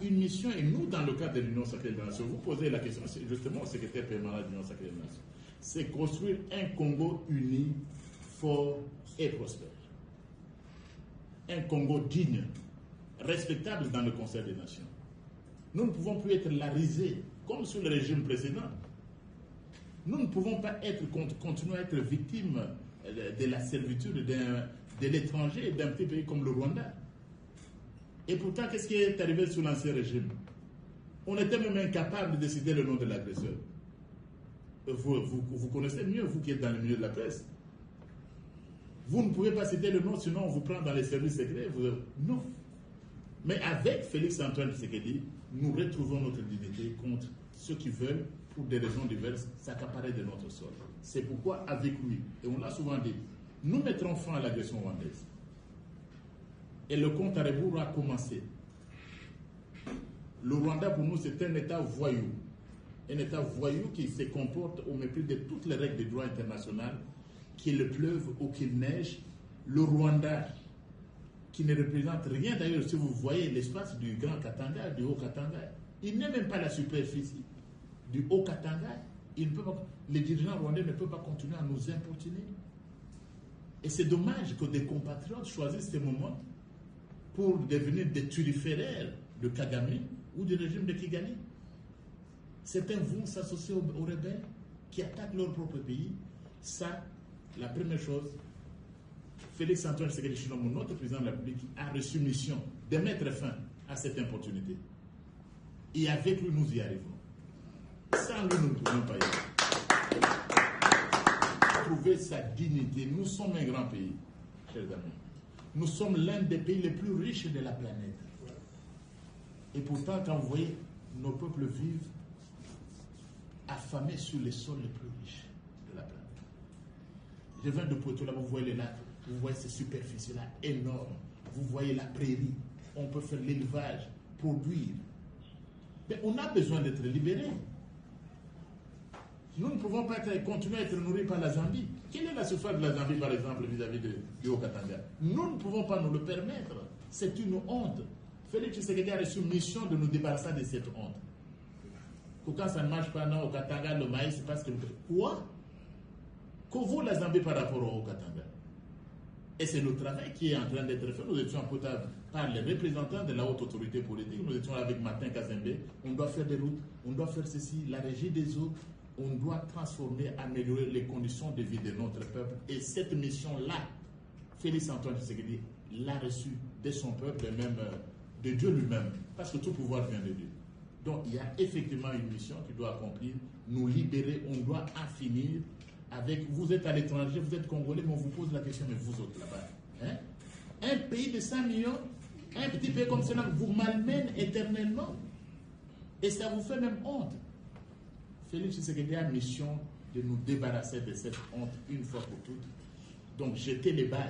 une mission, et nous, dans le cadre de l'Union sacrée des nations, vous posez la question, c'est justement au secrétaire permanent de l'Union sacrée des nations, c'est construire un Congo uni, fort et prospère. Un Congo digne, respectable dans le concert des nations. Nous ne pouvons plus être la risée, comme sous le régime précédent. Nous ne pouvons pas continuer à être victimes de la servitude de l'étranger et d'un petit pays comme le Rwanda. Et pourtant, qu'est-ce qui est arrivé sous l'ancien régime? On était même incapable de décider le nom de l'agresseur. Vous connaissez mieux, vous qui êtes dans le milieu de la presse. Vous ne pouvez pas citer le nom, sinon on vous prend dans les services secrets. Non. Mais avec Félix Antoine Tshisekedi, nous retrouvons notre dignité contre ceux qui veulent, pour des raisons diverses, s'accaparer de notre sol. C'est pourquoi, avec lui, et on l'a souvent dit, nous mettrons fin à l'agression rwandaise. Et le compte à rebours a commencé. Le Rwanda, pour nous, c'est un État voyou. Un État voyou qui se comporte au mépris de toutes les règles du droit international, qu'il pleuve ou qu'il neige. Le Rwanda, qui ne représente rien d'ailleurs, si vous voyez l'espace du Grand Katanga, du Haut Katanga, il n'est même pas la superficie du Haut Katanga. Les dirigeants rwandais ne peuvent pas continuer à nous importuner. Et c'est dommage que des compatriotes choisissent ces moments pour devenir des turiféraires de Kagame ou du régime de Kigali. Certains vont s'associer aux rebelles qui attaquent leur propre pays. Ça, la première chose, Félix Antoine Tshisekedi Tshilombo, notre président de la République, a reçu mission de mettre fin à cette opportunité. Et avec lui, nous y arrivons. Sans lui, nous ne pouvons pas y arriver. Trouver sa dignité. Nous sommes un grand pays, chers amis. Nous sommes l'un des pays les plus riches de la planète. Et pourtant, quand vous voyez, nos peuples vivent affamés sur les sols les plus riches de la planète. Je viens de Poitou, là, vous voyez les lacs, vous voyez ces superficies-là énormes. Vous voyez la prairie. On peut faire l'élevage, produire. Mais on a besoin d'être libérés. Nous ne pouvons pas continuer à être nourris par la Zambie. Quelle est la surface de la Zambie, par exemple, vis-à-vis du Haut-Katanga? Nous ne pouvons pas nous le permettre. C'est une honte. Félix Tshisekedi a reçu une mission de nous débarrasser de cette honte. Que quand ça ne marche pas, non, au Katanga, le maïs, c'est parce que... Quoi? Que vaut la Zambie par rapport au Haut-Katanga? Et c'est le travail qui est en train d'être fait. Nous étions en potable par les représentants de la haute autorité politique. Nous étions avec Martin Kazembe. On doit faire des routes, on doit faire ceci, la régie des eaux. On doit transformer, améliorer les conditions de vie de notre peuple. Et cette mission-là, Félix Antoine Tshisekedi l'a reçue de son peuple et même de Dieu lui-même. Parce que tout pouvoir vient de Dieu. Donc il y a effectivement une mission qui doit accomplir, nous libérer. On doit en finir avec... Vous êtes à l'étranger, vous êtes Congolais, mais on vous pose la question, mais vous autres là-bas, hein? Un pays de 100 millions, un petit pays comme cela vous malmène éternellement. Et ça vous fait même honte. Félix Tshisekedi a mission de nous débarrasser de cette honte une fois pour toutes. Donc, jeter les bases.